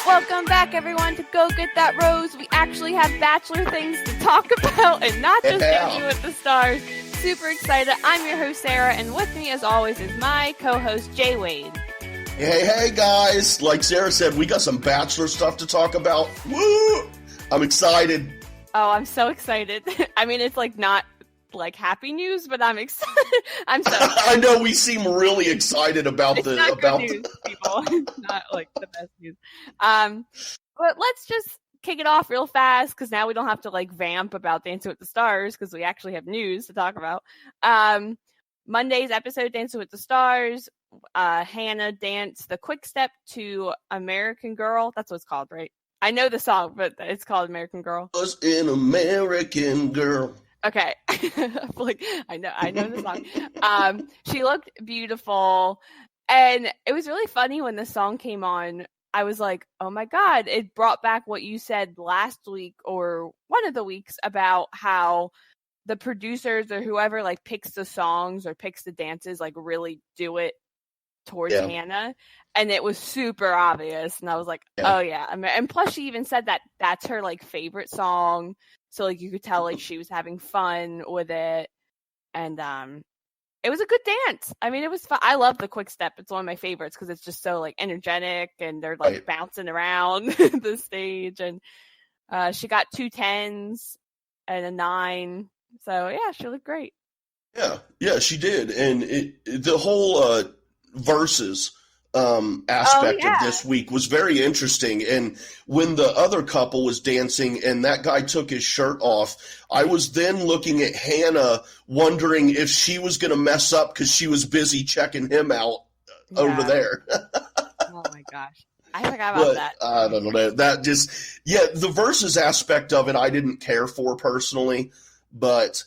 Welcome back, everyone, to Go Get That Rose. We actually have Bachelor things to talk about and not just Dancing with the Stars. Super excited. I'm your host, Sarah, and with me, as always, is my co-host, J Wade. Hey, guys. Like Sarah said, we got some Bachelor stuff to talk about. Woo! I'm excited. Oh, I'm so excited. I mean, it's not happy news, but I'm excited. I'm so excited. I know we seem really excited about it's the not good news, people. It's not the best news. But let's just kick it off real fast because now we don't have to vamp about Dancing with the Stars because we actually have news to talk about. Monday's episode, Dancing with the Stars. Hannah danced the quick step to American Girl. That's what it's called, right? I know the song, but it's called American Girl. Was an American Girl. Okay. I know the song. She looked beautiful, and it was really funny when the song came on. I was like, oh my God, it brought back what you said last week or one of the weeks about how the producers or whoever picks the songs or picks the dances really do it towards Hannah, and it was super obvious, and I was like, oh yeah. And plus she even said that that's her favorite song, so you could tell she was having fun with it, and it was a good dance. I mean, it was fun. I love the quick step. It's one of my favorites because it's just so energetic, and they're bouncing around the stage, and she got 2 10s and a 9, so yeah, she looked great. Yeah, she did, and the whole versus aspect of this week was very interesting. And when the other couple was dancing and that guy took his shirt off, I was then looking at Hannah wondering if she was going to mess up because she was busy checking him out over there. Oh my gosh, I forgot about that. I don't know, that just the versus aspect of it I didn't care for personally, but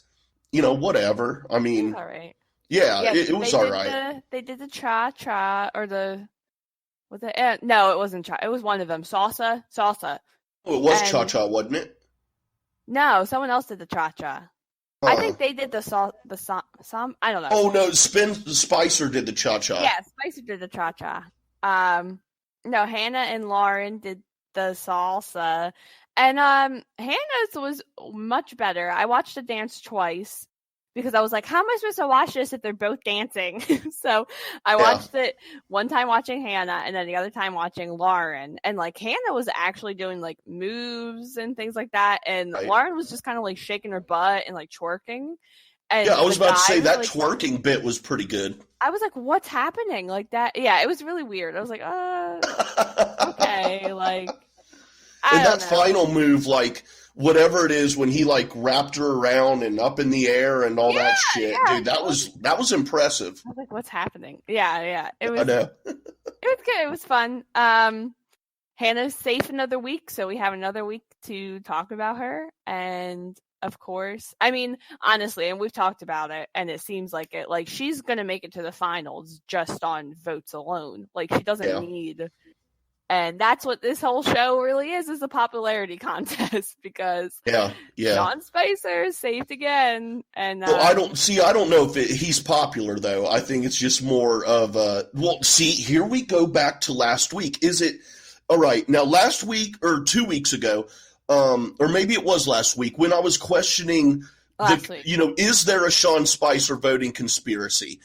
whatever. I mean, all right. Yeah, it was all right. They did the cha-cha, or no, it wasn't cha. It was one of them. Salsa. Oh, it was cha-cha, wasn't it? No, someone else did the cha-cha. I think they did the I don't know. Oh, no, Spicer did the cha-cha. Yeah, Spicer did the cha-cha. No, Hannah and Lauren did the salsa. And Hannah's was much better. I watched the dance twice, because I was like, how am I supposed to watch this if they're both dancing? So I watched it one time watching Hannah and then the other time watching Lauren. And Hannah was actually doing moves and things like that. And Lauren was just kind of shaking her butt and twerking. And I was about to say that twerking bit was pretty good. I was like, what's happening? That. Yeah, it was really weird. I was like, okay. And that final move, whatever it is, when he wrapped her around and up in the air and all that shit, dude, that was impressive. I was like, what's happening? Yeah. It was. I know. It was good. It was fun. Hannah's safe another week, so we have another week to talk about her. And of course, I mean, honestly, and we've talked about it, and it seems like it. She's gonna make it to the finals just on votes alone. She doesn't need. And that's what this whole show really is a popularity contest, because Sean Spicer is saved again. And I don't know if he's popular, though. I think it's just more of here we go back to last week. Is it all right? Now, last week or 2 weeks ago, or maybe it was last week, when I was questioning is there a Sean Spicer voting conspiracy?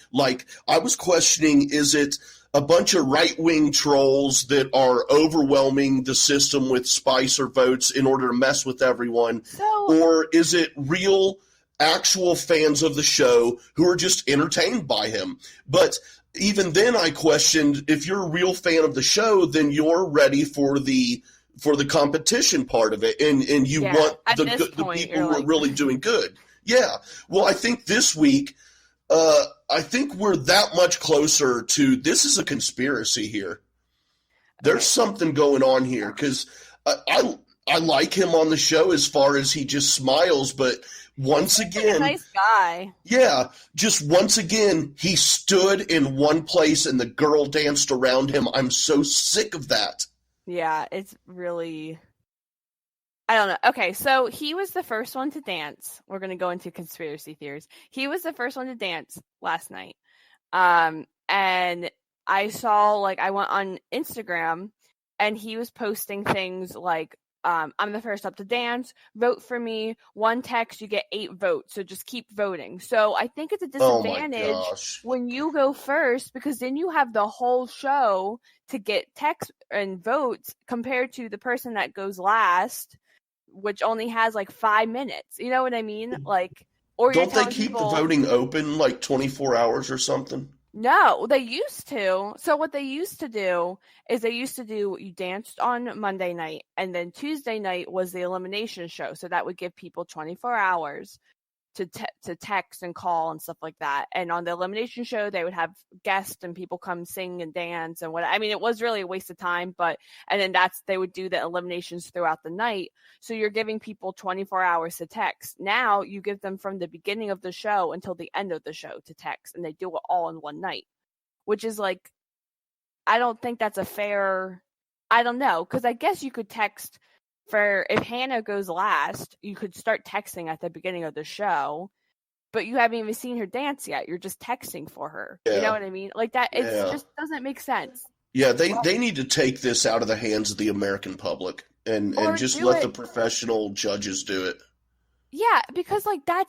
I was questioning, is it a bunch of right-wing trolls that are overwhelming the system with Spicer votes in order to mess with everyone? Or is it real, actual fans of the show who are just entertained by him? But even then I questioned, if you're a real fan of the show, then you're ready for the competition part of it, and you want the people who are really doing good. Yeah. Well, I think this week I think we're that much closer to this is a conspiracy here. There's something going on here, because I like him on the show as far as he just smiles, but once again, a nice guy. Yeah, just once again, he stood in one place and the girl danced around him. I'm so sick of that. Yeah, it's really. I don't know. Okay, so he was the first one to dance. We're going to go into conspiracy theories. He was the first one to dance last night. And I saw, I went on Instagram, and he was posting things like, I'm the first up to dance, vote for me, 1 text, you get 8 votes, so just keep voting. So I think it's a disadvantage when you go first, because then you have the whole show to get text and votes compared to the person that goes last, which only has like 5 minutes. You know what I mean? Like, or don't they keep the voting open like 24 hours or something? No, they used to. So what they used to do is you danced on Monday night, and then Tuesday night was the elimination show. So that would give people 24 hours to text and call and stuff like that. And on the elimination show, they would have guests and people come sing and dance and what. I mean, it was really a waste of time, and then they would do the eliminations throughout the night. So you're giving people 24 hours to text. Now you give them from the beginning of the show until the end of the show to text, and they do it all in one night, which is like, I don't think that's a fair. I don't know, because I guess you could text. If Hannah goes last, you could start texting at the beginning of the show, but you haven't even seen her dance yet. You're just texting for her. Yeah. You know what I mean? Like that, it just doesn't make sense. Yeah, they need to take this out of the hands of the American public and just let the professional judges do it. Yeah, because like I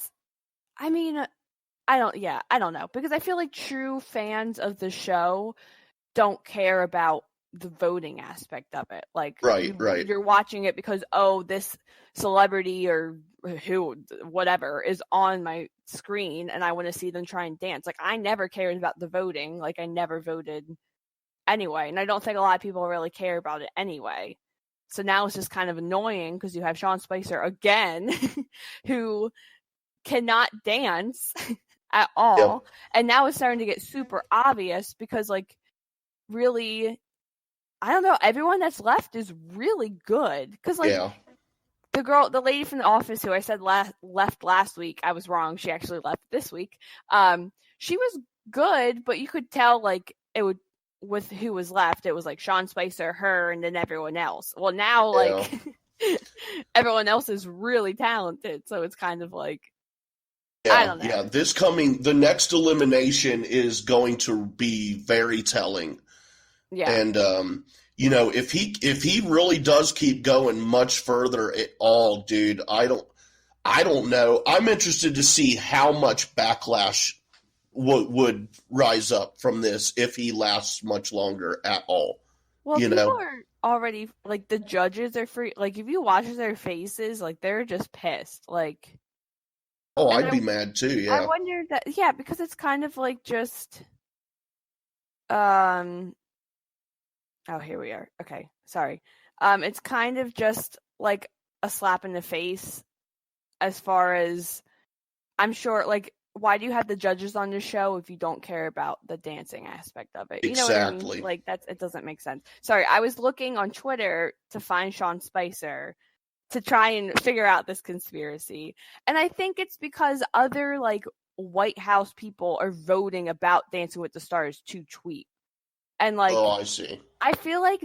don't know, because I feel like true fans of the show don't care about the voting aspect of it. Like, right. You're watching it because, this celebrity or whatever is on my screen and I want to see them try and dance. Like, I never cared about the voting. Like, I never voted anyway. And I don't think a lot of people really care about it anyway. So now it's just kind of annoying because you have Sean Spicer again, who cannot dance at all. Yep. And now it's starting to get super obvious because, like, really, I don't know, everyone that's left is really good. Because, like, the lady from The Office who I said left last week, I was wrong. She actually left this week. She was good, but you could tell, like, it would, with who was left, it was, like, Sean Spicer, her, and then everyone else. Well, now, like, everyone else is really talented. So it's kind of like, I don't know. Yeah, the next elimination is going to be very telling. Yeah. And, if he really does keep going much further at all, dude, I don't know. I'm interested to see how much backlash would rise up from this if he lasts much longer at all. Well, people are already, like, the judges are free. Like, if you watch their faces, like, they're just pissed. Like, oh, I'd be mad too. Yeah. I wonder because it's kind of like just, oh, here we are. Okay, sorry. It's kind of just like a slap in the face as far as, I'm sure, like, why do you have the judges on the show if you don't care about the dancing aspect of it? You know what I mean? Like, it doesn't make sense. Sorry, I was looking on Twitter to find Sean Spicer to try and figure out this conspiracy. And I think it's because other, like, White House people are voting about Dancing with the Stars to tweet. And, like, oh, I see. I feel like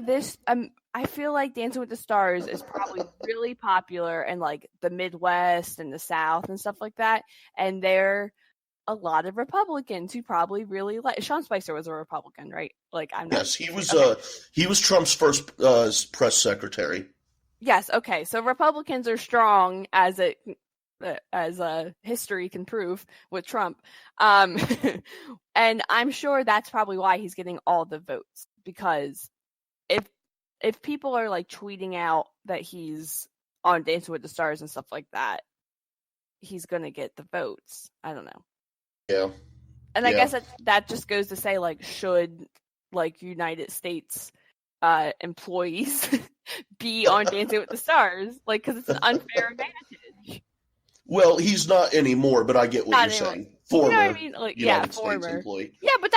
I feel like Dancing with the Stars is probably really popular in, like, the Midwest and the South and stuff like that. And there are a lot of Republicans who probably really like. Sean Spicer was a Republican, right? Like, I'm not. Yes, he was. He was Trump's first press secretary. Yes. Okay. So Republicans are strong, as history can prove with Trump. And I'm sure that's probably why he's getting all the votes, because if people are, like, tweeting out that he's on Dancing with the Stars and stuff like that, he's going to get the votes. I don't know. Yeah. And I guess that just goes to say, like, should, like, United States employees be on Dancing with the Stars? Like, because it's an unfair advantage. Well, he's not anymore, but I get what you're saying. Former, you know what I mean? Like, United former States employee. Yeah, but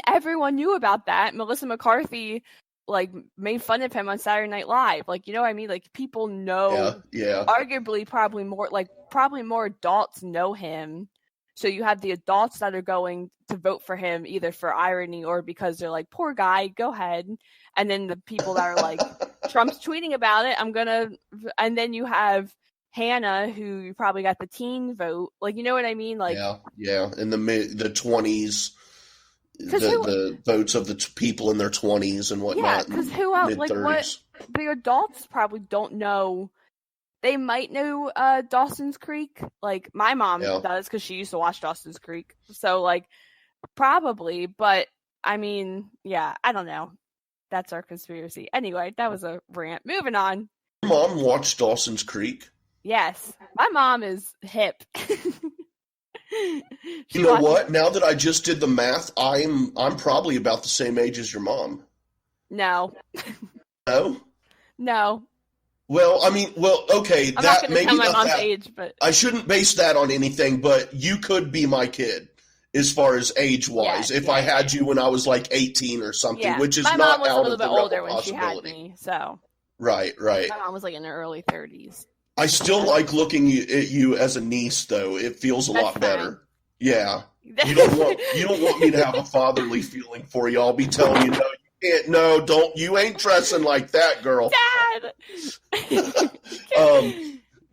everyone knew about that. Melissa McCarthy, like, made fun of him on Saturday Night Live. Like, you know what I mean? Like, people know. Yeah. Arguably, probably more adults know him. So you have the adults that are going to vote for him either for irony or because they're like, poor guy, go ahead. And then the people that are like, Trump's tweeting about it, and then you have Hannah, who you probably got the teen vote. Like, you know what I mean? Like, yeah, in the 20s. the votes of the people in their 20s and whatnot. Yeah, because who else? Like, mid-30s. what? The adults probably don't know. They might know Dawson's Creek. Like, my mom does, because she used to watch Dawson's Creek. So, like, probably. But, I mean, yeah, I don't know. That's our conspiracy. Anyway, that was a rant. Moving on. Your mom watched Dawson's Creek? Yes. My mom is hip. You know what? Now that I just did the math, I'm probably about the same age as your mom. No. No? No. Well, I mean, okay, I'm that not maybe tell my not mom's that. Age, but I shouldn't base that on anything, but you could be my kid as far as age-wise if I had you when I was like 18 or something, which is my not mom was out a little of the bit realm older of when she had possibility. me, so. Right. My mom was like in her early 30s. I still like looking at you as a niece, though. It feels a lot better. Yeah. You don't want me to have a fatherly feeling for you. I'll be telling you, no, you can't. No, don't. You ain't dressing like that, girl. Dad.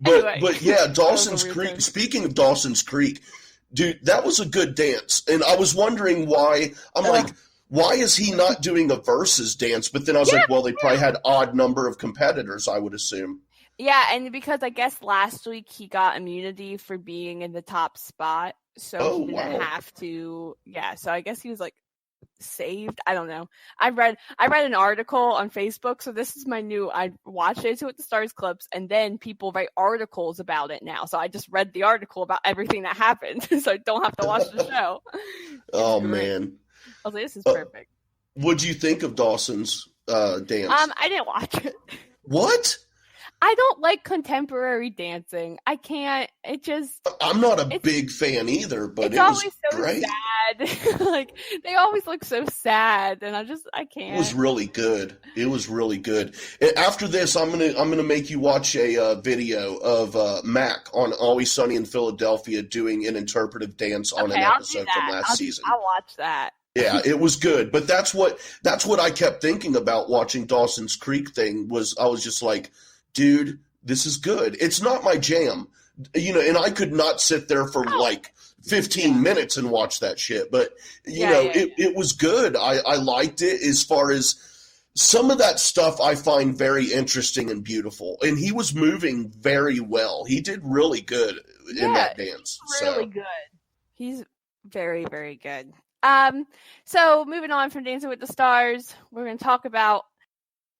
But yeah, Dawson's Creek. Speaking of Dawson's Creek, dude, that was a good dance, and I was wondering why. I'm like, why is he not doing a versus dance? But then I was like, well, they probably had odd number of competitors, I would assume. Yeah, and because I guess last week he got immunity for being in the top spot, so he didn't have to. Yeah, so I guess he was like saved. I don't know. I read an article on Facebook, so this is my new. I watch Dancing with the Stars clips, and then people write articles about it now. So I just read the article about everything that happened, so I don't have to watch the show. Oh man, I was like, this is perfect. What'd you think of Dawson's dance? I didn't watch it. What? I don't like contemporary dancing. I can't. It just. I'm not a big fan either, but it was so great. Sad. Like they always look so sad, and I can't. It was really good. And after this, I'm gonna make you watch a video of Mac on Always Sunny in Philadelphia doing an interpretive dance on an episode from last season. I'll watch that. Yeah, it was good. But that's what I kept thinking about watching Dawson's Creek thing was I was just like, dude, this is good. It's not my jam, and I could not sit there for like 15 minutes and watch that shit. But, it was good. I liked it as far as some of that stuff I find very interesting and beautiful. And he was moving very well. He did really good in that dance. Really good. He's very, very good. So moving on from Dancing with the Stars, we're going to talk about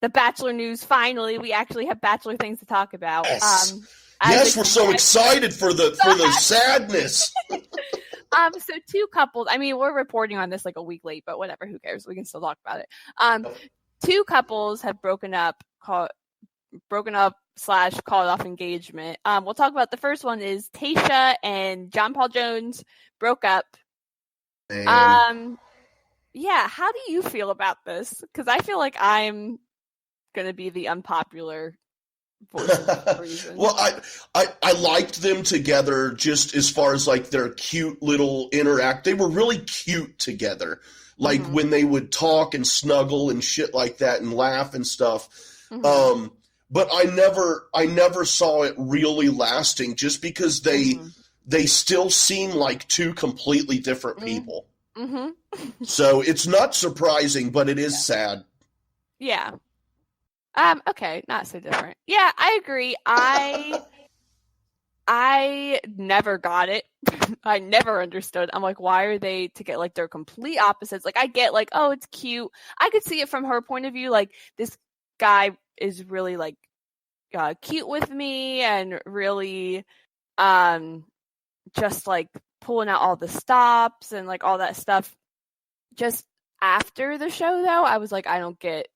the Bachelor news. Finally, we actually have Bachelor things to talk about. Yes, we're so excited for the sadness. So two couples. I mean, we're reporting on this like a week late, but whatever. Who cares? We can still talk about it. Two couples have broken up / called off engagement. We'll talk about the first one is Tayshia and John Paul Jones broke up. Yeah. How do you feel about this? Because I feel like I'm gonna be the unpopular voice for reason. Well, I liked them together just as far as like their cute little interact. They were really cute together. Like when they would talk and snuggle and shit like that and laugh and stuff. But I never saw it really lasting just because they still seem like two completely different people. So it's not surprising, but it is sad. Yeah. Okay, not so different. Yeah, I agree. I never got it. I never understood. I'm like, why are they to get like they're complete opposites? Like I get like, oh, it's cute. I could see it from her point of view. Like this guy is really like cute with me and really just like pulling out all the stops and like all that stuff. Just after the show though, I was like, I don't get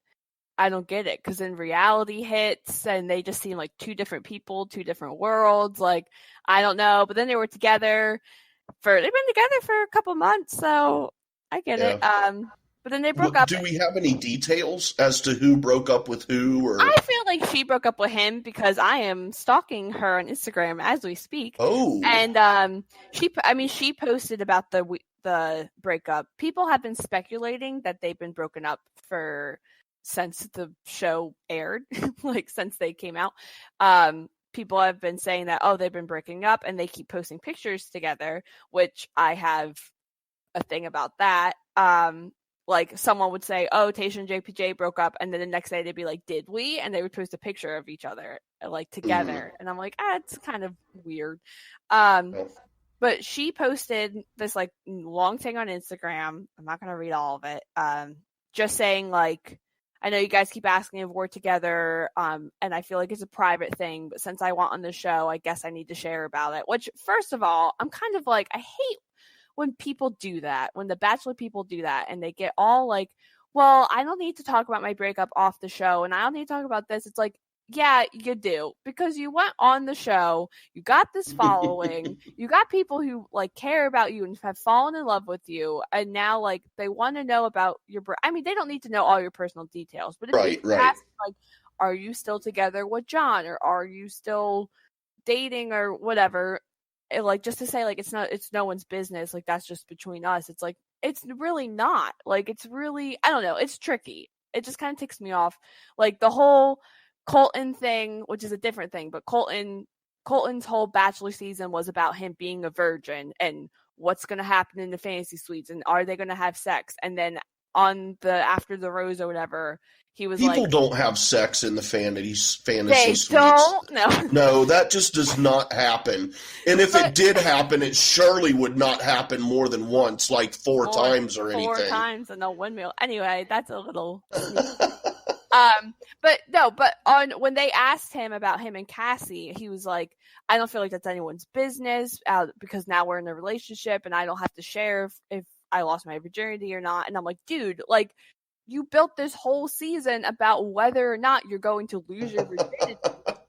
it, because then reality hits and they just seem like two different people, two different worlds. Like, I don't know. But then they were together they've been together for a couple months, so I get it. But then they broke up. Do we have any details as to who broke up with who? Or I feel like she broke up with him because I am stalking her on Instagram as we speak. Oh. And she posted about the breakup. People have been speculating that they've been broken up since the show aired, like since they came out. People have been saying that, they've been breaking up, and they keep posting pictures together, which I have a thing about that. Like someone would say, "Oh, Tayshia and JPJ broke up," and then the next day they'd be like, "Did we?" And they would post a picture of each other like together, and I'm like, it's kind of weird. But she posted this like long thing on Instagram. I'm not gonna read all of it. Just saying like, I know you guys keep asking if we're together, and I feel like it's a private thing, but since I want on the show, I guess I need to share about it. Which, first of all, I'm kind of like, I hate when people do that, when the Bachelor people do that, and they get all like, well, I don't need to talk about my breakup off the show, and I don't need to talk about this. It's like, yeah, you do, because you went on the show, you got this following, you got people who like care about you and have fallen in love with you, and now like they want to know about your. I mean, they don't need to know all your personal details, but if you ask, like, are you still together with John, or are you still dating, or whatever, like just to say like it's no one's business, like that's just between us. It's like it's really not. Like it's really, I don't know, it's tricky. It just kind of ticks me off. Like the whole Colton thing, which is a different thing, but Colton's whole Bachelor season was about him being a virgin and what's going to happen in the fantasy suites and are they going to have sex. And then on the After the Rose or whatever, he was people like, don't have sex in the fantasy they suites. Don't? No, that just does not happen. And if it did happen, it surely would not happen more than once, like four times or anything. 4 times and no windmill. Anyway, that's a little but when they asked him about him and Cassie, he was like, I don't feel like that's anyone's business because now we're in a relationship and I don't have to share if I lost my virginity or not. And I'm like, dude, like you built this whole season about whether or not you're going to lose your virginity.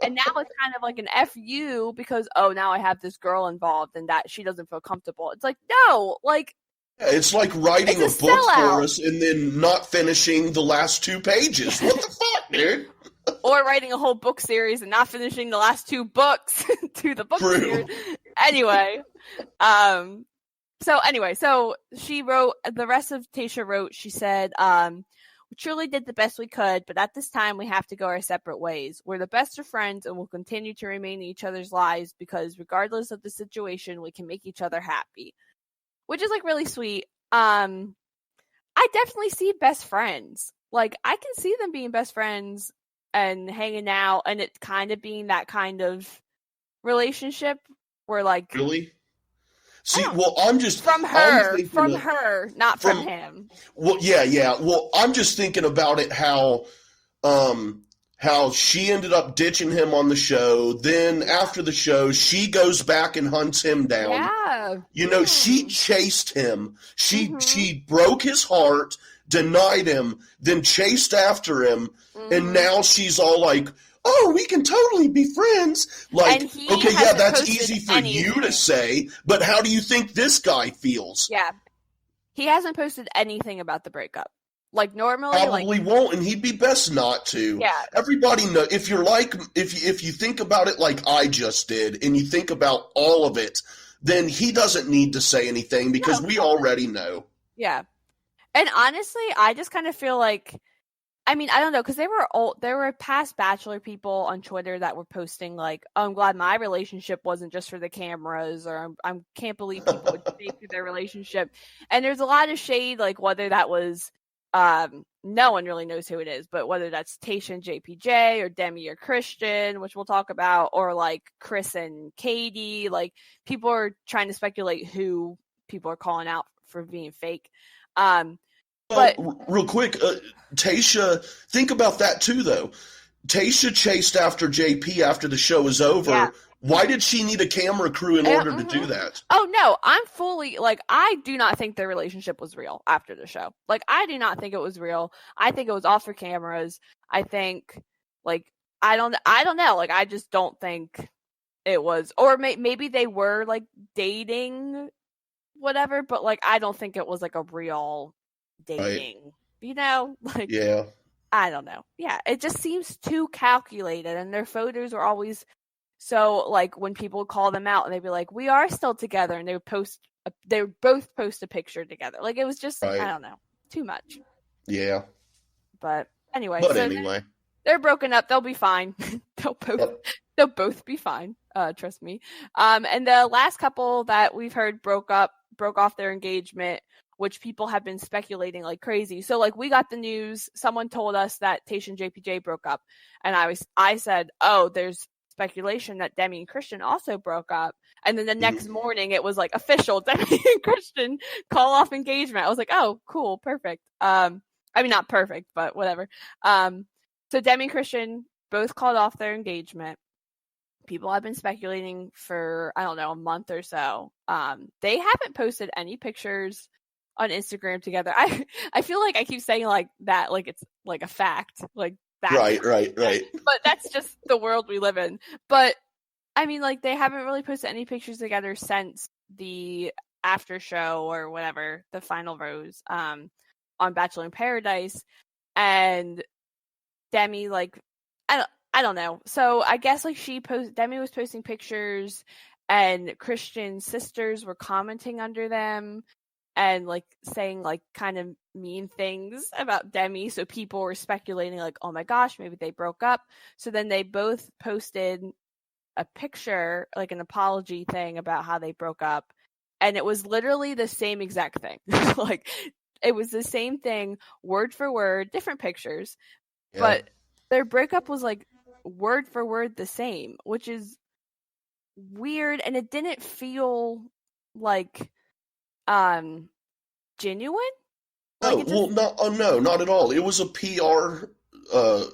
And now it's kind of like an FU because, oh, now I have this girl involved and that she doesn't feel comfortable. It's like, no, like. It's like writing a book for us and then not finishing the last 2 pages. What the fuck, dude? Or writing a whole book series and not finishing the last 2 books to the book series. Anyway. So she wrote, the rest of Tayshia wrote, she said, we truly did the best we could, but at this time we have to go our separate ways. We're the best of friends and will continue to remain in each other's lives because regardless of the situation, we can make each other happy. Which is like really sweet. I definitely see best friends. Like I can see them being best friends and hanging out and it kind of being that kind of relationship where like really. See, well, I'm just from her, not from him. Well, yeah. Well, I'm just thinking about it how she ended up ditching him on the show. Then after the show, she goes back and hunts him down. Yeah. You know, she chased him. She broke his heart, denied him, then chased after him, and now she's all like, oh, we can totally be friends. Like, okay, yeah, that's easy for you to say, but how do you think this guy feels? Yeah. He hasn't posted anything about the breakup. Like normally, probably won't, and he'd be best not to. Yeah, everybody know if you're like if you think about it like I just did, and you think about all of it, then he doesn't need to say anything because we already know. Yeah, and honestly, I just kind of feel like, I mean, I don't know, because there were past Bachelor people on Twitter that were posting like, oh, I'm glad my relationship wasn't just for the cameras, or I can't believe people would fake through their relationship, and there's a lot of shade, like whether that was. No one really knows who it is, but whether that's Tayshia and JPJ or Demi or Christian, which we'll talk about, or like Chris and Katie, like people are trying to speculate who people are calling out for being fake. But real quick, Tayshia, think about that too, though. Tayshia chased after JP after the show was over. Yeah. Why did she need a camera crew in order to do that? Oh, no, I'm fully, like, I do not think their relationship was real after the show. Like, I do not think it was real. I think it was off for cameras. I think, like, I don't know. Like, I just don't think it was, or maybe they were, like, dating, whatever, but, like, I don't think it was, like, a real dating, right. You know? Like, yeah. I don't know. Yeah, it just seems too calculated, and their photos are always... So, like, when people call them out and they'd be like, we are still together, and they would both post a picture together. Like, it was just, right. I don't know, too much. Yeah. But anyway. But anyway. They're broken up. They'll be fine. They'll both be fine. trust me. And the last couple that we've heard broke off their engagement, which people have been speculating like crazy. So like we got the news, someone told us that Tayshia and JPJ broke up, and I said, oh, there's speculation that Demi and Christian also broke up. And then the next morning it was like official, Demi and Christian call off engagement. I was like, oh, cool, perfect. I mean, not perfect, but whatever. So Demi and Christian both called off their engagement. People have been speculating for, I don't know, a month or so. They haven't posted any pictures on Instagram together. I feel like I keep saying like that, like it's like a fact, like that. Right. But that's just the world we live in. But I mean, like they haven't really posted any pictures together since the after show or whatever, the final rose on Bachelor in Paradise. And Demi, like, I don't know. So I guess like Demi was posting pictures, and Christian's sisters were commenting under them and like saying like kind of mean things about Demi. So people were speculating like, oh my gosh, maybe they broke up. So then they both posted a picture, like an apology thing about how they broke up. And it was literally the same exact thing. Like it was the same thing, word for word, different pictures. Yeah. But their breakup was like word for word the same, which is weird, and it didn't feel like genuine. Like no, not at all. It was a PR. For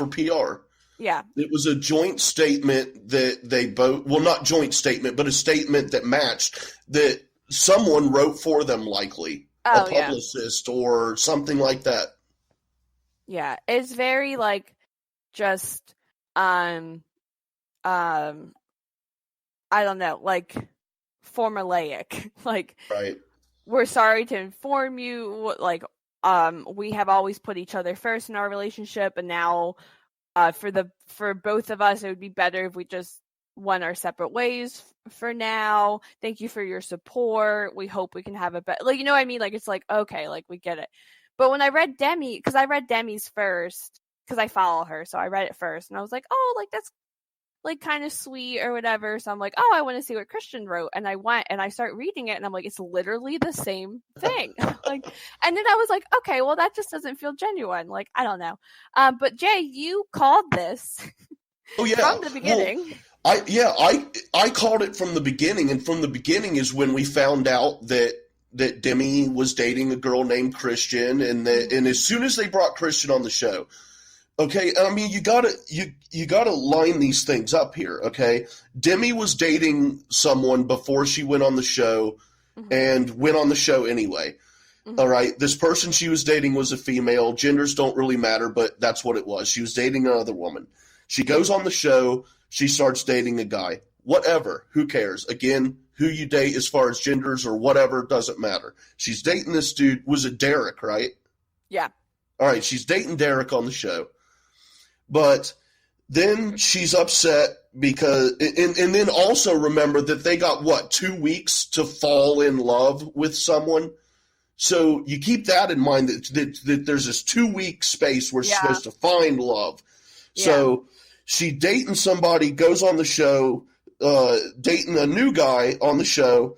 PR. Yeah. It was a joint statement that they both. Well, not joint statement, but a statement that matched that someone wrote for them, likely a publicist or something like that. Yeah, it's very like just I don't know, like formulaic. Like, right. We're sorry to inform you, like we have always put each other first in our relationship, and now for both of us it would be better if we just went our separate ways for now. Thank you for your support. We hope we can have a better, like, you know what I mean? Like it's like, okay, like we get it. But when I read Demi, because I read Demi's first, because I follow her, so I read it first, and I was like, oh, like that's like kind of sweet or whatever. So I'm like, oh, I want to see what Christian wrote, and I went and I start reading it, and I'm like, it's literally the same thing. Like, and then I was like, okay, well that just doesn't feel genuine. Like I don't know. But Jay, you called this. Oh yeah, from the beginning. Well, I called it from the beginning, and from the beginning is when we found out that Demi was dating a girl named Christian, and as soon as they brought Christian on the show, okay, I mean you gotta line these things up here, okay? Demi was dating someone before she went on the show, and went on the show anyway. All right, this person she was dating was a female. Genders don't really matter, but that's what it was. She was dating another woman. She goes on the show. She starts dating a guy. Whatever, who cares? Again, who you date as far as genders or whatever doesn't matter. She's dating this dude. Was it Derek, right? Yeah. All right, she's dating Derek on the show. But then she's upset because and then also remember that they got 2 weeks to fall in love with someone. So you keep that in mind that there's this 2 week space where she's supposed to find love. Yeah. So she dating somebody, goes on the show, dating a new guy on the show,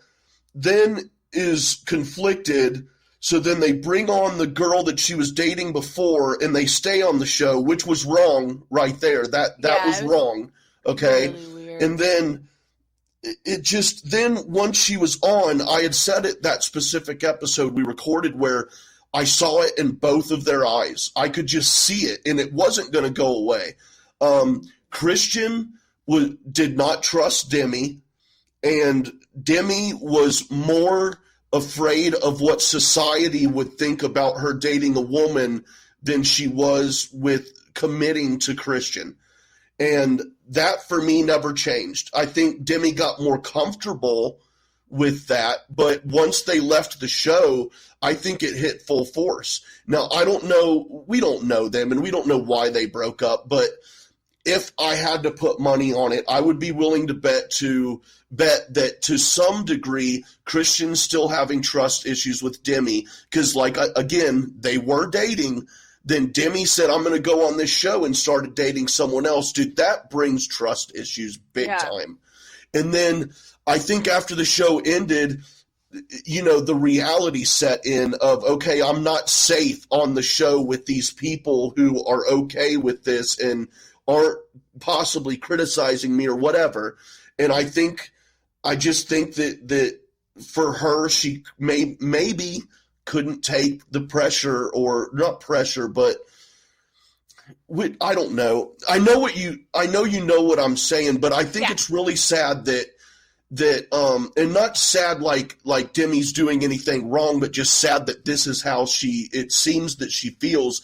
then is conflicted. So then they bring on the girl that she was dating before, and they stay on the show, which was wrong right there. That was wrong. Okay. Really weird. And then then once she was on, I had said it that specific episode we recorded where I saw it in both of their eyes. I could just see it, and it wasn't going to go away. Christian did not trust Demi, and Demi was more afraid of what society would think about her dating a woman than she was with committing to Christian. And that for me never changed. I think Demi got more comfortable with that, but once they left the show, I think it hit full force. Now, I don't know, we don't know them, and we don't know why they broke up, but if I had to put money on it, I would be willing to bet that to some degree, Christian's still having trust issues with Demi, because, like, again, they were dating, Then Demi said, I'm going to go on this show and started dating someone else. Dude, that brings trust issues big time. And then I think after the show ended, the reality set in of, okay, I'm not safe on the show with these people who are okay with this and aren't possibly criticizing me or whatever. And I just think that for her, she maybe couldn't take the pressure, or not pressure, but I don't know. I know you know what I'm saying, but I think it's really sad that and not sad like Demi's doing anything wrong, but just sad that this is how it seems that she feels,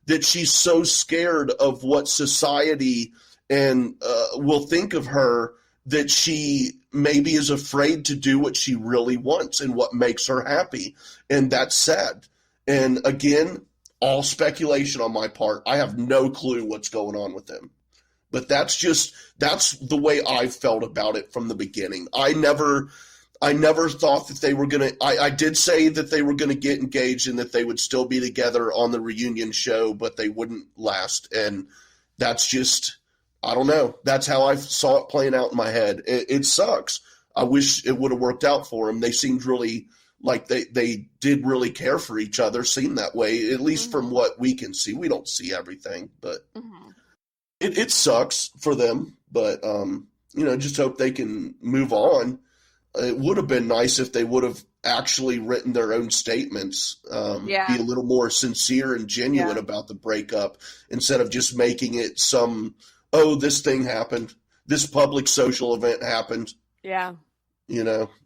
that she's so scared of what society and will think of her, that she maybe is afraid to do what she really wants and what makes her happy. And that's sad. And again, all speculation on my part. I have no clue what's going on with them. But that's the way I felt about it from the beginning. I never thought that they were going to – I did say that they were going to get engaged and that they would still be together on the reunion show, but they wouldn't last. And that's just – I don't know. That's how I saw it playing out in my head. It sucks. I wish it would have worked out for them. They seemed really like they did really care for each other, seemed that way, at least from what we can see. We don't see everything, but it sucks for them. But, just hope they can move on. It would have been nice if they would have actually written their own statements, be a little more sincere and genuine about the breakup, instead of just making it some – oh, this thing happened. This public social event happened. Yeah.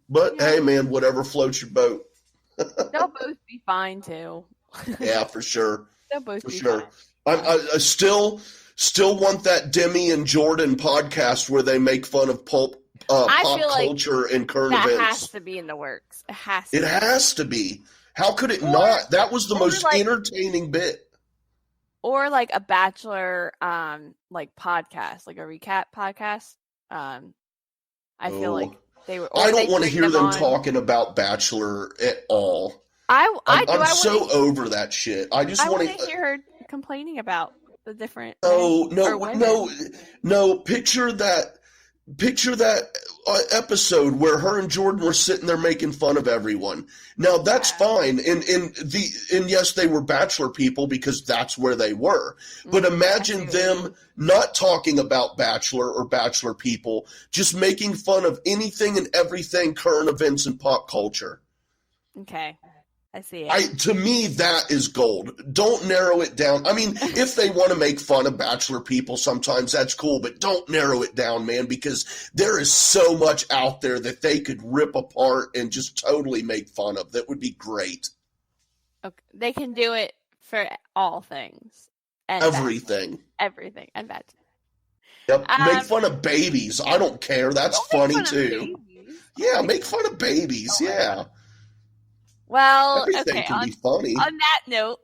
But hey, man, whatever floats your boat. They'll both be fine too. Yeah, for sure. They'll both be fine. I still want that Demi and Jordan podcast where they make fun of pop culture and current events. That has to be in the works. It has to be. How could it not? That was the most entertaining bit. Or like a Bachelor podcast, like a recap podcast. I feel like they were. I don't want to hear them talking about Bachelor at all. I'm so over that shit. I want to hear her complaining about the different. Oh no! Picture that episode where her and Jordan were sitting there making fun of everyone. Now that's fine, and yes, they were Bachelor people because that's where they were. But imagine them not talking about Bachelor or Bachelor people, just making fun of anything and everything, current events and pop culture. Okay. I see it. To me, that is gold. Don't narrow it down. I mean, if they want to make fun of Bachelor people sometimes, that's cool, but don't narrow it down, man, because there is so much out there that they could rip apart and just totally make fun of. That would be great. Okay. They can do it for all things. And everything. Everything. And Bachelor. Yep. Make fun of babies. I don't care. That's funny, too. Yeah, make fun of babies. Yeah. Well, everything can be funny. On that note,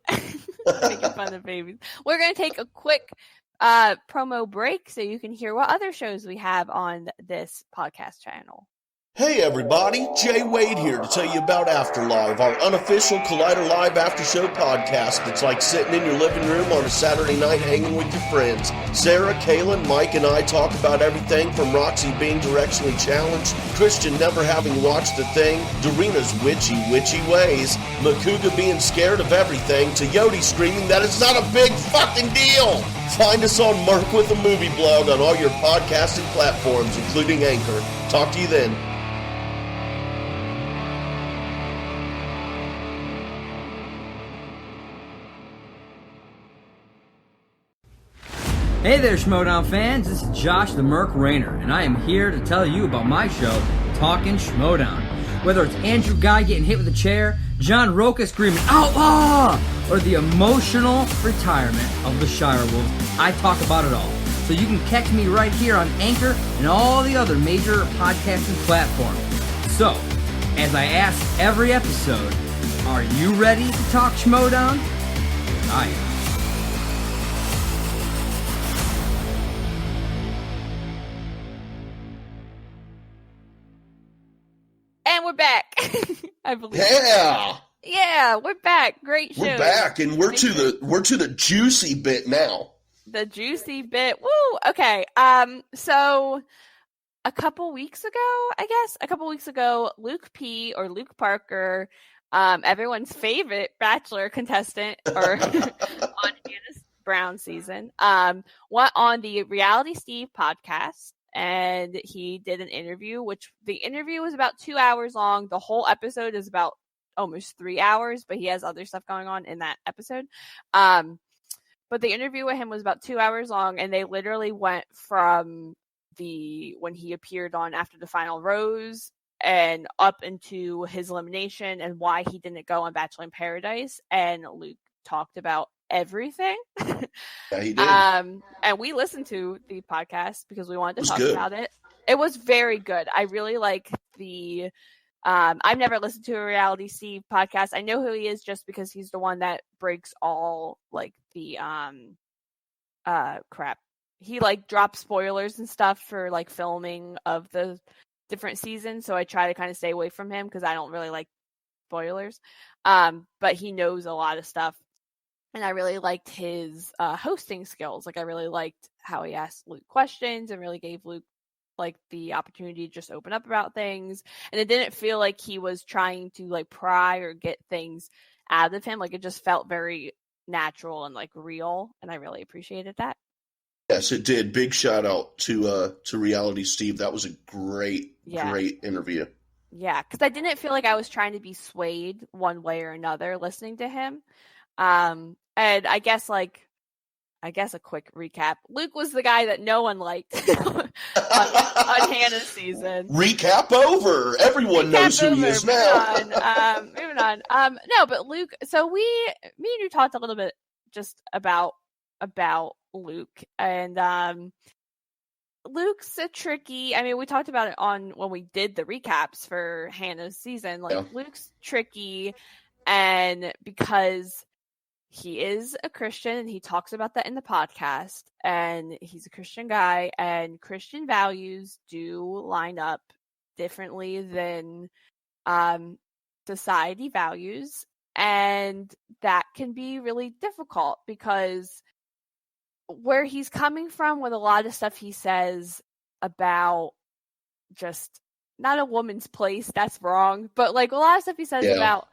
making fun of babies, we're going to take a quick promo break so you can hear what other shows we have on this podcast channel. Hey everybody, Jay Wade here to tell you about Afterlive, our unofficial Collider Live after show podcast. It's like sitting in your living room on a Saturday night hanging with your friends. Sarah, Kaylin, Mike, and I talk about everything from Roxy being directionally challenged, Christian never having watched The Thing, Dorina's witchy ways, Makuga being scared of everything, to Yodi screaming that it's not a big fucking deal. Find us on Merc with a Movie blog on all your podcasting platforms, including Anchor. Talk to you then. Hey there, Schmodown fans. This is Josh the Merc Rainer, and I am here to tell you about my show, Talkin' Schmodown. Whether it's Andrew Guy getting hit with a chair, John Roca screaming, "Outlaw!" or the emotional retirement of the Shire Wolves, I talk about it all. So you can catch me right here on Anchor and all the other major podcasting platforms. So, as I ask every episode, are you ready to talk Schmodown? I am. And we're back. I believe. Yeah. Yeah, we're back. Great show. We're back, and we're to the juicy bit now. The juicy bit. Woo! Okay. So a couple weeks ago, Luke P. or Luke Parker, everyone's favorite Bachelor contestant or on Hannah Brown season, went on the Reality Steve podcast, and he did an interview, which the interview was about 2 hours long. The whole episode is about almost 3 hours, but he has other stuff going on in that episode. But the interview with him was about 2 hours long, and they literally went from when he appeared on After the Final Rose and up into his elimination and why he didn't go on Bachelor in Paradise. And Luke talked about everything. Yeah, he did. And we listened to the podcast because we wanted to talk about it. It was very good. I really like the I've never listened to a Reality Steve podcast. I know who he is just because he's the one that breaks all like the crap. He like drops spoilers and stuff for like filming of the different seasons. So I try to kind of stay away from him because I don't really like spoilers. But he knows a lot of stuff. And I really liked his hosting skills. Like I really liked how he asked Luke questions and really gave Luke like the opportunity to just open up about things. And it didn't feel like he was trying to like pry or get things out of him. Like it just felt very natural and like real. And I really appreciated that. Yes, it did. Big shout out to Reality Steve. That was a great interview. Yeah, because I didn't feel like I was trying to be swayed one way or another listening to him. And I guess a quick recap. Luke was the guy that no one liked on Hannah's season. Recap over. Everyone knows who he is now. Moving on. No, but Luke. So me and you talked a little bit just about Luke, and Luke's a tricky. I mean, we talked about it when we did the recaps for Hannah's season. Like Luke's tricky, and because he is a Christian, and he talks about that in the podcast, and he's a Christian guy, and Christian values do line up differently than society values, and that can be really difficult because where he's coming from with a lot of stuff he says about just not a woman's place, that's wrong, but like a lot of stuff he says about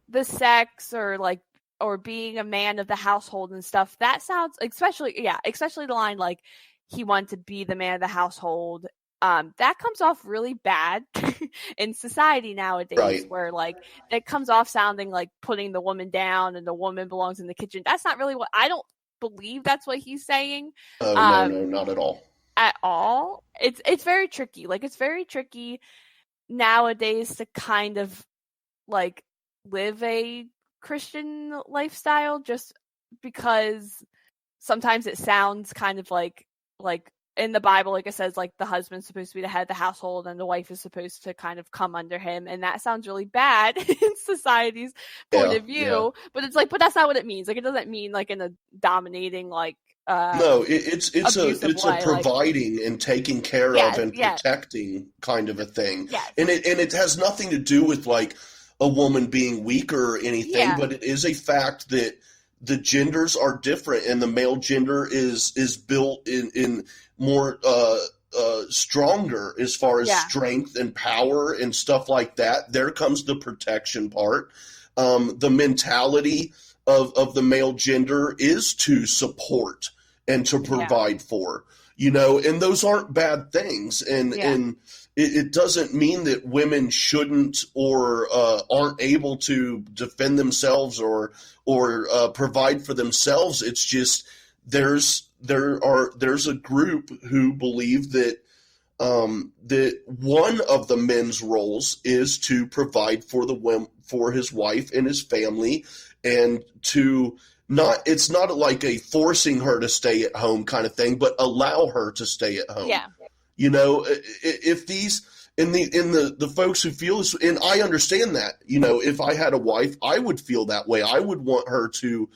the sex or being a man of the household and stuff, that sounds, especially the line like he wanted to be the man of the household, that comes off really bad in society nowadays, right? Where like it comes off sounding like putting the woman down and the woman belongs in the kitchen. That's not really what I don't believe that's what he's saying. No, not at all. At all. It's very tricky. Like it's very tricky nowadays to kind of like live a Christian lifestyle just because sometimes it sounds kind of like in the Bible, like it says, like the husband's supposed to be the head of the household and the wife is supposed to kind of come under him, and that sounds really bad in society's point of view. Yeah. But it's like, but that's not what it means. Like it doesn't mean like in a dominating like no, it's a providing and taking care of and protecting kind of a thing. Yes. And it has nothing to do with like a woman being weak or anything, but it is a fact that the genders are different, and the male gender is built in more stronger as far as strength and power and stuff like that. There comes the protection part. The mentality of the male gender is to support and to provide for, and those aren't bad things. And it doesn't mean that women shouldn't or aren't able to defend themselves or provide for themselves. It's just there's a group who believe that that one of the men's roles is to provide for his wife and his family, and to it's not like a forcing her to stay at home kind of thing, but allow her to stay at home. Yeah. If these in the folks who feel this, and I understand that, if I had a wife, I would feel that way. I would want her to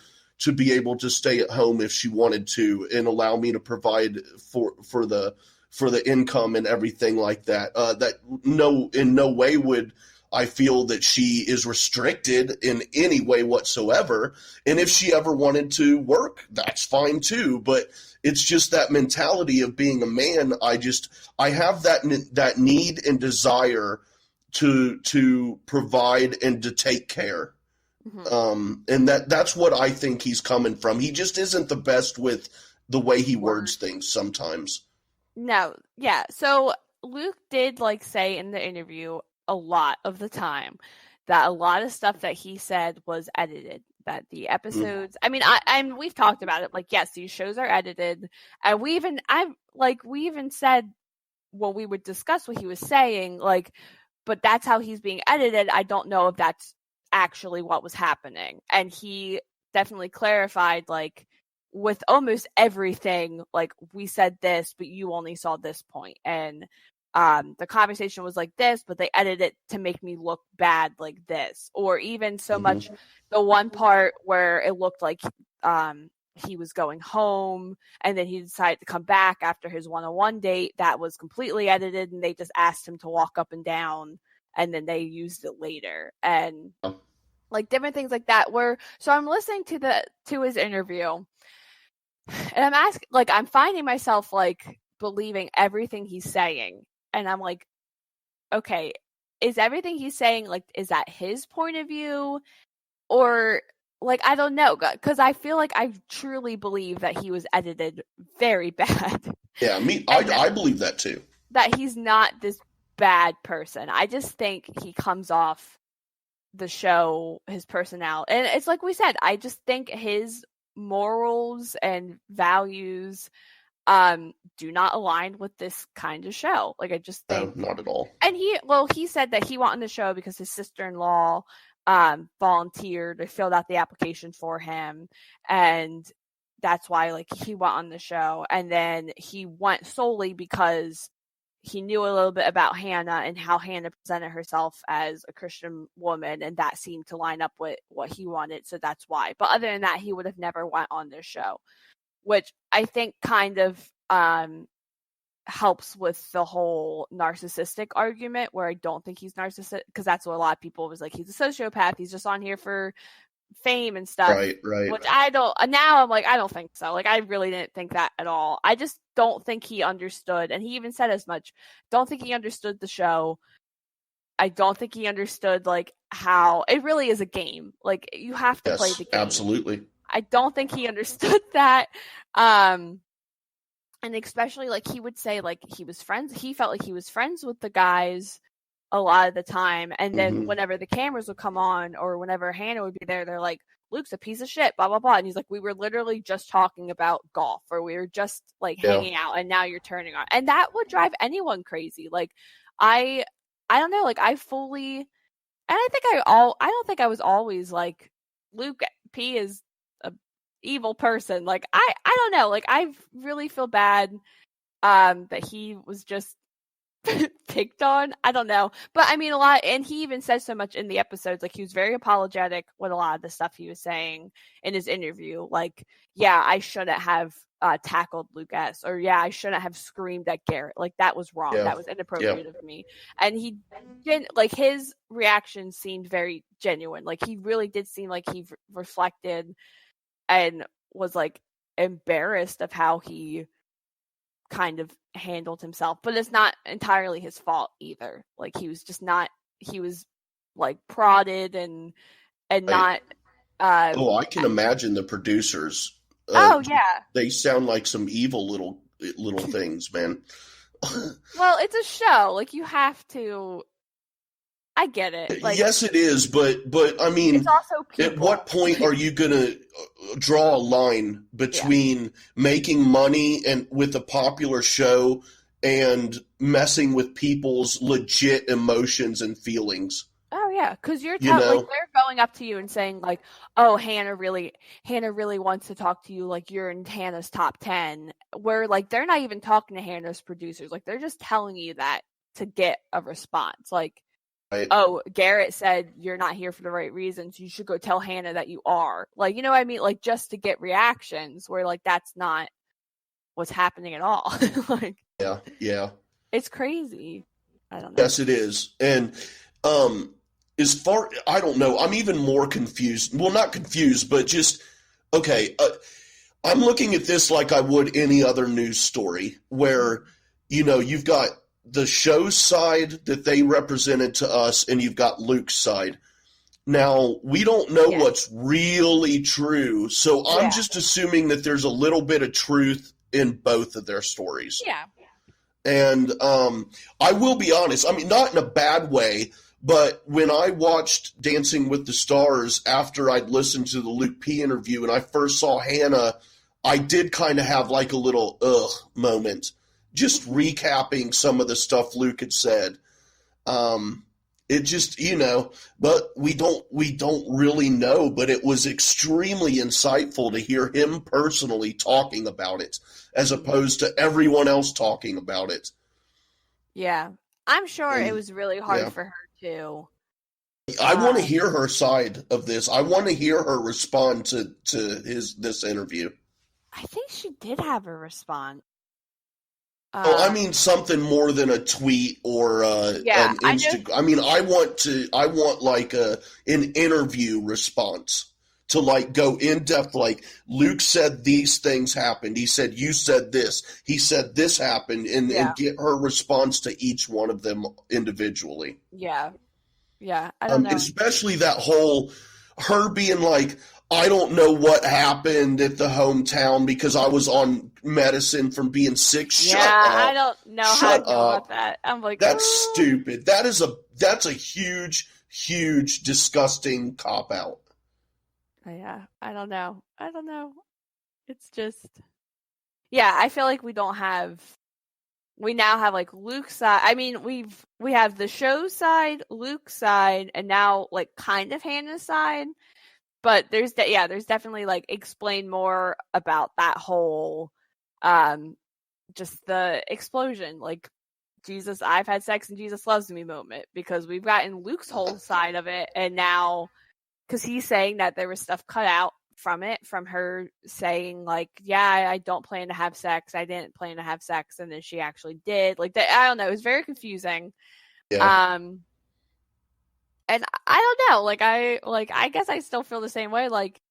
be able to stay at home if she wanted to, and allow me to provide for the income and everything like that. That in no way would I feel that she is restricted in any way whatsoever. And if she ever wanted to work, that's fine too. But it's just that mentality of being a man. I have that need and desire to provide and to take care. And that's what I think he's coming from. He just isn't the best with the way he words things sometimes. No, yeah. So Luke did say in the interview a lot of the time that a lot of stuff that he said was edited. That the episodes, I mean, we've talked about it. Yes, these shows are edited, and we even said when we would discuss what he was saying, but that's how he's being edited. I don't know if that's actually what was happening, and he definitely clarified with almost everything, we said this, but you only saw this point. And the conversation was like this, but they edited it to make me look bad like this. Or even so much the one part where it looked like he was going home and then he decided to come back after his one-on-one date, that was completely edited, and they just asked him to walk up and down, and then they used it later. And different things like that so I'm listening to his interview, and I'm asking, I'm finding myself believing everything he's saying, and I'm like, okay, is everything he's saying is that his point of view, or I don't know, because I feel I truly believe that he was edited very bad. Yeah, I believe that too. That he's not this bad person. I just think he comes off the show, his personality, and it's like we said, I just think his morals and values do not align with this kind of show. I just think not at all. And he said that he went on the show because his sister-in-law volunteered or filled out the application for him, and that's why he went on the show. And then he went solely because he knew a little bit about Hannah and how Hannah presented herself as a Christian woman, and that seemed to line up with what he wanted, so that's why. But other than that, he would have never went on this show, which I think kind of helps with the whole narcissistic argument, where I don't think he's narcissistic, because that's what a lot of people was like, he's a sociopath, he's just on here for fame and stuff. Right. Which I don't. Now I'm I don't think so. I really didn't think that at all. I just don't think he understood, and he even said as much. Don't think he understood the show. I don't think he understood how it really is a game. You have to play the game. Absolutely. I don't think he understood that. And especially he would say he was friends. He felt like he was friends with the guys a lot of the time, and then whenever the cameras would come on or whenever Hannah would be there, they're like, Luke's a piece of shit, blah blah blah, and he's like, we were literally just talking about golf, or we were just hanging out, and now you're turning on. And that would drive anyone crazy. I don't know, I fully, and I don't think I was always Luke P is a evil person. I don't know, I really feel bad that he was just picked on. I don't know, but I mean, a lot, and he even says so much in the episodes. He was very apologetic with a lot of the stuff he was saying in his interview. Yeah, I shouldn't have tackled Lucas, or yeah, I shouldn't have screamed at Garrett. That was wrong. That was inappropriate of me. And he didn't his reaction seemed very genuine. He really did seem like he reflected and was embarrassed of how he kind of handled himself, but it's not entirely his fault either. He was just not, he was prodded and not I can imagine the producers. They sound like some evil little things, man. Well, it's a show, you have to, I get it. Yes, it is, but I mean, it's also people. At what point are you going to draw a line between making money and with a popular show and messing with people's legit emotions and feelings? Oh yeah, because you're they're going up to you and saying oh, Hannah really wants to talk to you, you're in Hannah's top 10. Where they're not even talking to Hannah's producers, they're just telling you that to get a response. Right. Oh, Garrett said you're not here for the right reasons. You should go tell Hannah that you are. You know what I mean? Just to get reactions, where that's not what's happening at all. Yeah. It's crazy. I don't know. Yes, it is. And I don't know. I'm even more confused. Well, not confused, but just, okay. I'm looking at this like I would any other news story where, you've got the show's side that they represented to us and you've got Luke's side. Now, we don't know what's really true, so I'm just assuming that there's a little bit of truth in both of their stories. Yeah. And I will be honest, I mean, not in a bad way, but when I watched Dancing with the Stars after I'd listened to the Luke P interview and I first saw Hannah, I did kind of have like a little moment, just recapping some of the stuff Luke had said. It just, but we don't really know, but it was extremely insightful to hear him personally talking about it as opposed to everyone else talking about it. Yeah. I'm sure it was really hard for her too. I want to hear her side of this. I want to hear her respond to this interview. I think she did have a response. I mean something more than a tweet or an Instagram. I mean, I want like an interview response to like go in depth. Like Luke said, these things happened. He said you said this. He said this happened, and get her response to each one of them individually. Yeah, yeah. I don't know. Especially that whole her being like, I don't know what happened at the hometown because I was on medicine from being sick. Shut up. I don't know how to deal with that. I'm like, that's stupid. That's a huge, huge, disgusting cop out. Yeah, I don't know. It's just, I feel like we now have like Luke's side. I mean, we have the show's side, Luke's side, and now like kind of Hannah's side. But there's definitely like explain more about that whole, just the explosion, like Jesus, I've had sex and Jesus loves me moment, because we've gotten Luke's whole side of it. And now, cause he's saying that there was stuff cut out from it, from her saying like, I don't plan to have sex. I didn't plan to have sex. And then she actually did, like that. I don't know. It was very confusing. Yeah. And I don't know, I guess I still feel the same way. Like,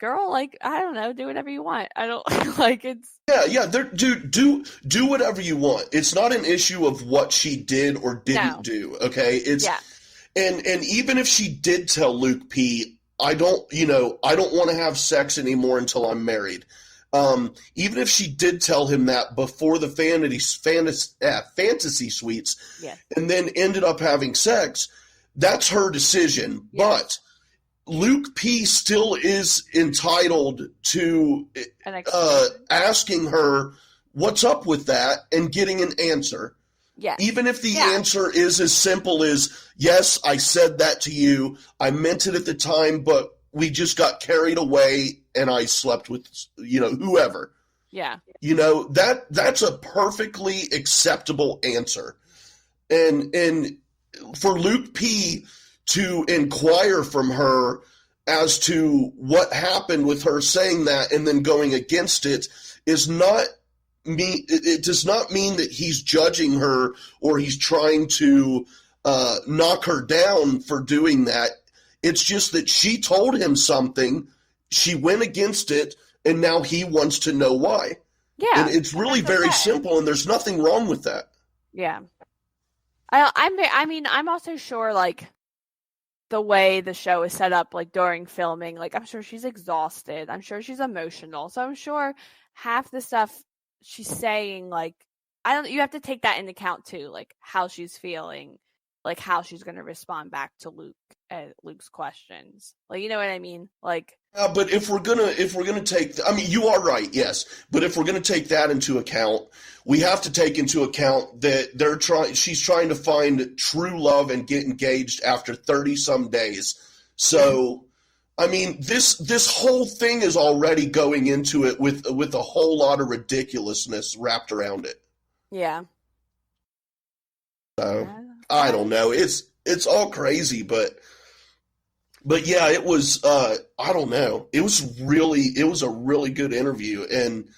girl, like, I don't know, do whatever you want. I don't like it's. Yeah. Do whatever you want. It's not an issue of what she did or didn't do. Okay, it's and even if she did tell Luke P, I don't want to have sex anymore until I'm married. Even if she did tell him that before the fantasy suites, and then ended up having sex. That's her decision, but Luke P still is entitled to asking her what's up with that and getting an answer. Yeah. Even if the answer is as simple as, yes, I said that to you, I meant it at the time, but we just got carried away and I slept with, whoever. Yeah. That's a perfectly acceptable answer. And for Luke P to inquire from her as to what happened with her saying that and then going against it is not me. It does not mean that he's judging her or he's trying to knock her down for doing that. It's just that she told him something, she went against it, and now he wants to know why. Yeah. And it's really very simple, and there's nothing wrong with that. Yeah. I'm also sure, like, the way the show is set up, like, during filming, like, I'm sure she's exhausted. I'm sure she's emotional. So I'm sure half the stuff she's saying, like, you have to take that into account, too, like, how she's feeling, like, how she's going to respond back to Luke's questions. Like, you know what I mean? Like, but if we're gonna take, you are right, yes. But if we're gonna take that into account, we have to take into account that she's trying to find true love and get engaged after 30-some days. So, this whole thing is already going into it with a whole lot of ridiculousness wrapped around it. Yeah. So I don't know. It's all crazy, but yeah, it was, I don't know. It was a really good interview. And,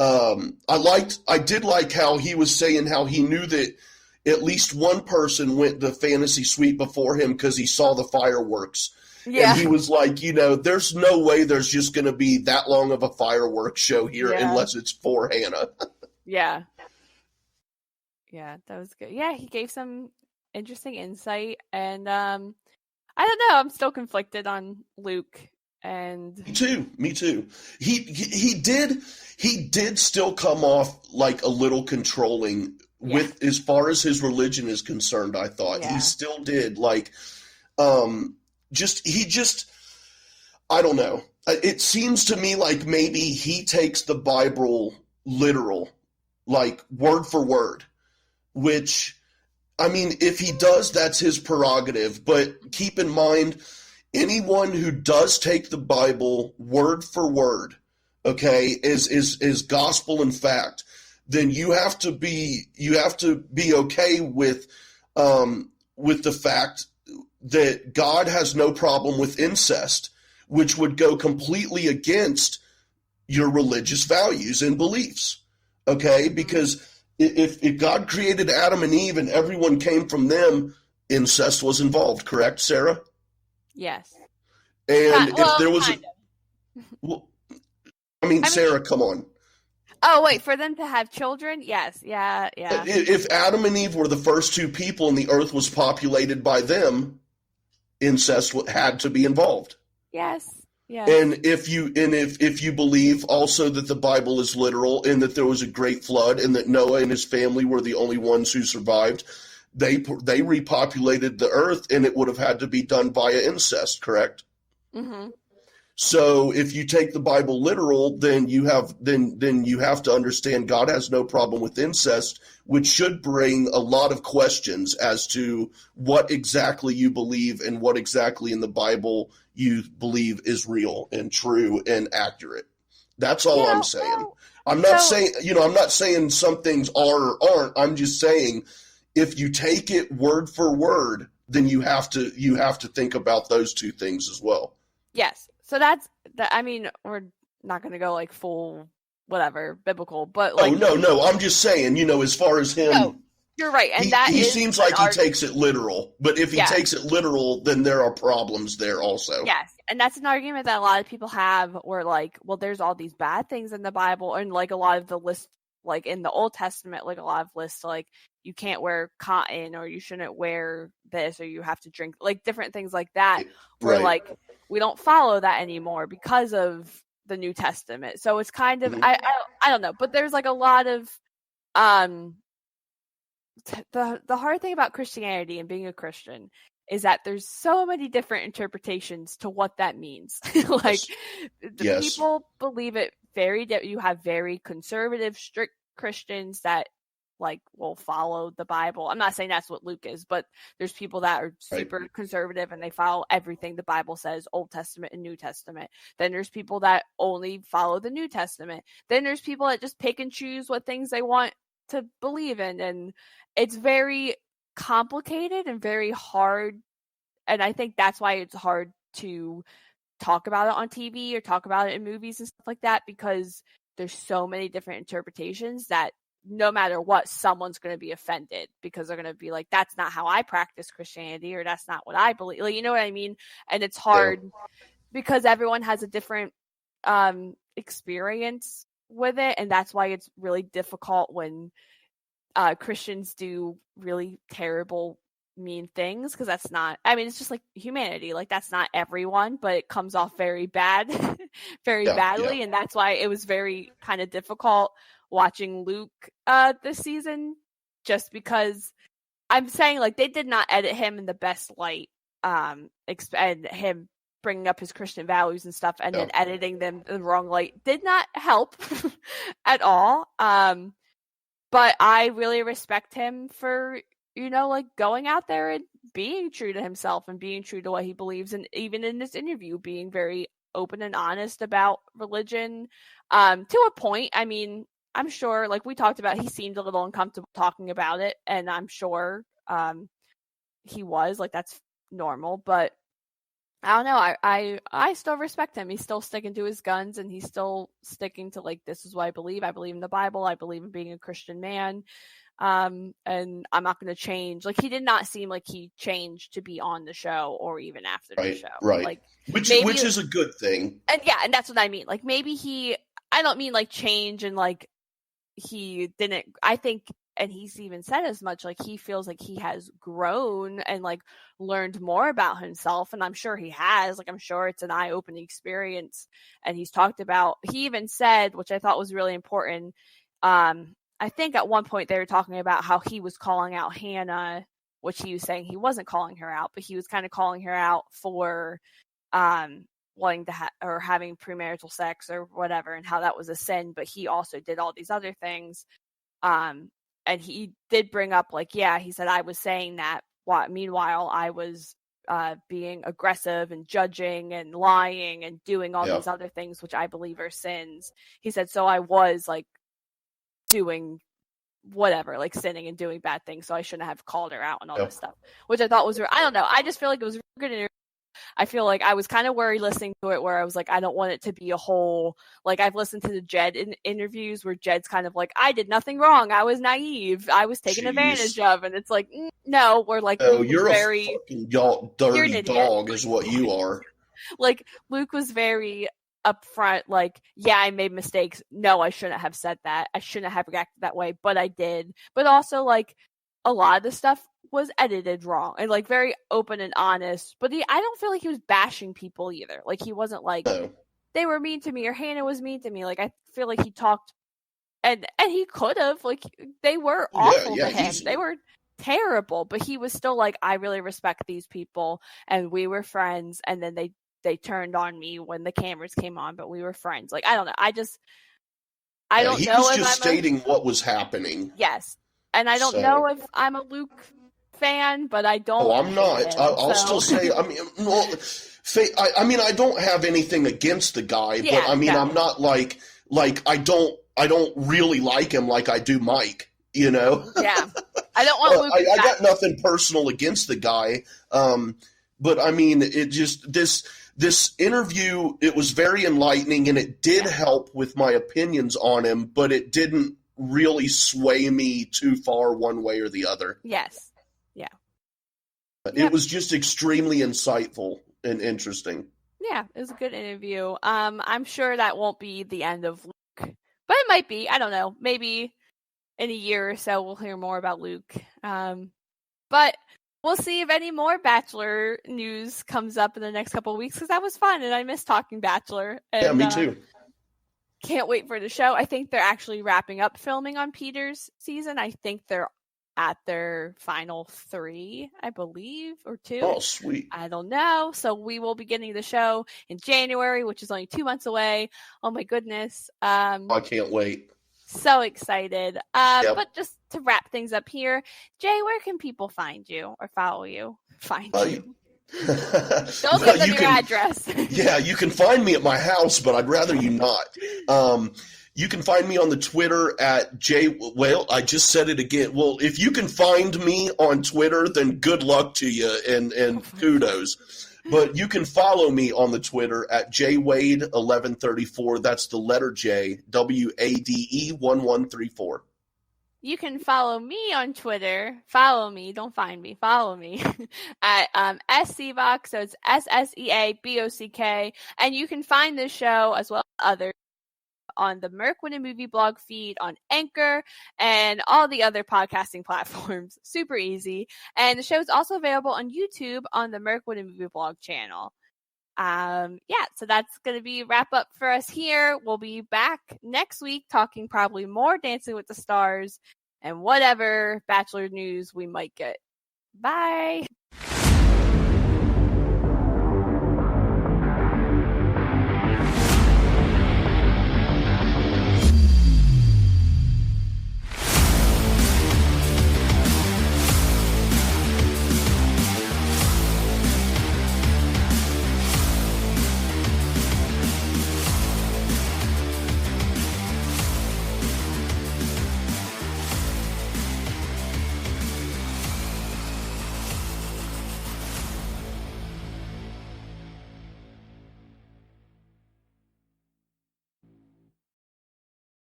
I did like how he was saying how he knew that at least one person went to Fantasy Suite before him because he saw the fireworks. Yeah. And he was like, there's no way there's just going to be that long of a fireworks show here unless it's for Hannah. Yeah. Yeah, that was good. Yeah, he gave some interesting insight. And I don't know. I'm still conflicted on Luke. And Me too. He did still come off like a little controlling with as far as his religion is concerned. I thought he still did like, I don't know. It seems to me like maybe he takes the Bible literal, like word for word, which, I mean, if he does, that's his prerogative. But keep in mind, anyone who does take the Bible word for word, okay, is gospel and fact, then you have to be okay with the fact that God has no problem with incest, which would go completely against your religious values and beliefs, okay? Because if God created Adam and Eve and everyone came from them, incest was involved, correct, Sarah? Yes. And if there was Sarah, come on. Oh, wait, for them to have children? Yes, yeah. If Adam and Eve were the first two people and the earth was populated by them, incest had to be involved. Yes. And if you believe also that the Bible is literal and that there was a great flood and that Noah and his family were the only ones who survived, they repopulated the earth and it would have had to be done via incest, correct? Mm-hmm. So if you take the Bible literal, then you have to understand God has no problem with incest, which should bring a lot of questions as to what exactly you believe and what exactly in the Bible you believe is real and true and accurate. That's all I'm saying. I'm not saying some things are or aren't. I'm just saying if you take it word for word, then you have to think about those two things as well. Yes. So that's I mean, we're not going to go like full whatever biblical, but like no. I'm just saying, as far as him, no, you're right, and he seems like he takes it literal. But if he takes it literal, then there are problems there also. Yes, and that's an argument that a lot of people have, where like, well, there's all these bad things in the Bible, and like a lot of the lists, like in the Old Testament, like a lot of lists, like you can't wear cotton, or you shouldn't wear this, or you have to drink, like different things like that. Where like we don't follow that anymore because of the New Testament. So it's kind of I don't know, but there's like a lot of the hard thing about Christianity and being a Christian is that there's so many different interpretations to what that means. Like people believe it you have very conservative, strict Christians that like will follow the Bible. I'm not saying that's what Luke is, but there's people that are super conservative and they follow everything the Bible says, Old Testament and New Testament. Then there's people that only follow the New Testament. Then there's people that just pick and choose what things they want to believe in. And it's very complicated and very hard. And I think that's why it's hard to talk about it on TV or talk about it in movies and stuff like that, because there's so many different interpretations that no matter what, someone's going to be offended because they're going to be like, that's not how I practice Christianity, or that's not what I believe. Like, you know what I mean? And it's hard because everyone has a different experience with it. And that's why it's really difficult when Christians do really terrible, mean things, because that's not, I mean, it's just like humanity. Like, that's not everyone, but it comes off very bad, badly. And that's why it was very kind of difficult watching Luke this season, just because I'm saying, like, they did not edit him in the best light, and him bringing up his Christian values and stuff, and then editing them in the wrong light did not help at all. But I really respect him for, like, going out there and being true to himself and being true to what he believes, and even in this interview being very open and honest about religion, to a point. I mean, I'm sure, like we talked about, he seemed a little uncomfortable talking about it, and I'm sure he was, like, that's normal, but I don't know, I still respect him. He's still sticking to his guns, and he's still sticking to, like, this is what I believe in the Bible, I believe in being a Christian man, And I'm not going to change. Like, he did not seem like he changed to be on the show or even after the show. Right. Like, which is a good thing. And yeah, and that's what I mean. Like, maybe I don't mean like change and like he didn't, I think, and he's even said as much, like he feels like he has grown and like learned more about himself. And I'm sure he has, like, I'm sure it's an eye-opening experience. And he's talked about, he even said, which I thought was really important, I think at one point they were talking about how he was calling out Hannah, which he was saying he wasn't calling her out, but he was kind of calling her out for wanting to or having premarital sex or whatever, and how that was a sin, but he also did all these other things. And he did bring up, like, yeah, he said, I was saying that. Meanwhile, I was being aggressive and judging and lying and doing all these other things, which I believe are sins. He said, so I was like doing whatever, like sinning and doing bad things, so I shouldn't have called her out and all this stuff, which I thought was, I don't know, I just feel like it was a good interview. I feel like I was kind of worried listening to it, where I was like, I don't want it to be a whole, like, I've listened to the Jed interviews where Jed's kind of like, I did nothing wrong, I was naive, I was taken advantage of, and it's like, no, we're like, oh, you're very, a fucking dirty dog is what you are. Like, Luke was very upfront, like, yeah, I made mistakes, no, I shouldn't have said that, I shouldn't have reacted that way, but I did. But also, like, a lot of the stuff was edited wrong and like very open and honest, but I don't feel like he was bashing people either. Like, he wasn't like, they were mean to me or Hannah was mean to me. Like, I feel like he talked and he could have, like, they were awful to him, they were terrible, but he was still like, I really respect these people and we were friends, and then they turned on me when the cameras came on, but we were friends. Like, I don't know, I don't know, he was just stating what was happening. Yes. And I don't know if I'm a Luke fan, but I don't. Oh, I'm not. I'll still say, I mean, well, I mean, I don't have anything against the guy, but I mean, I'm not like I don't really like him like I do Mike, you know? Yeah. I don't want Luke. I got nothing personal against the guy. But I mean, it just, this interview, it was very enlightening, and it did help with my opinions on him, but it didn't really sway me too far one way or the other. Yes. Yeah. It was just extremely insightful and interesting. Yeah, it was a good interview. I'm sure that won't be the end of Luke, but it might be. I don't know. Maybe in a year or so we'll hear more about Luke. But we'll see if any more Bachelor news comes up in the next couple of weeks, because that was fun and I miss talking Bachelor. And, yeah, me too. Can't wait for the show. I think they're actually wrapping up filming on Peter's season. I think they're at their final 3, I believe, or 2. Oh, sweet. I don't know. So we will be getting the show in January, which is only 2 months away. Oh my goodness. I can't wait. So excited. But just to wrap things up here, Jay, where can people find you or follow you? Find you. Don't give them your address. Yeah, you can find me at my house, but I'd rather you not. You can find me on the Twitter at well, I just said it again. Well, if you can find me on Twitter, then good luck to you and kudos. But you can follow me on the Twitter at JWade1134. That's the letter J, WADE 1134. You can follow me on Twitter. Follow me. Don't find me. Follow me at SCBock. So it's SSEABOCK. And you can find this show as well as others on the Merc Win a Movie blog feed, on Anchor, and all the other podcasting platforms. Super easy. And the show is also available on YouTube on the Merc Win a Movie blog channel. So that's going to be a wrap up for us here. We'll be back next week talking probably more Dancing with the Stars and whatever Bachelor news we might get. Bye.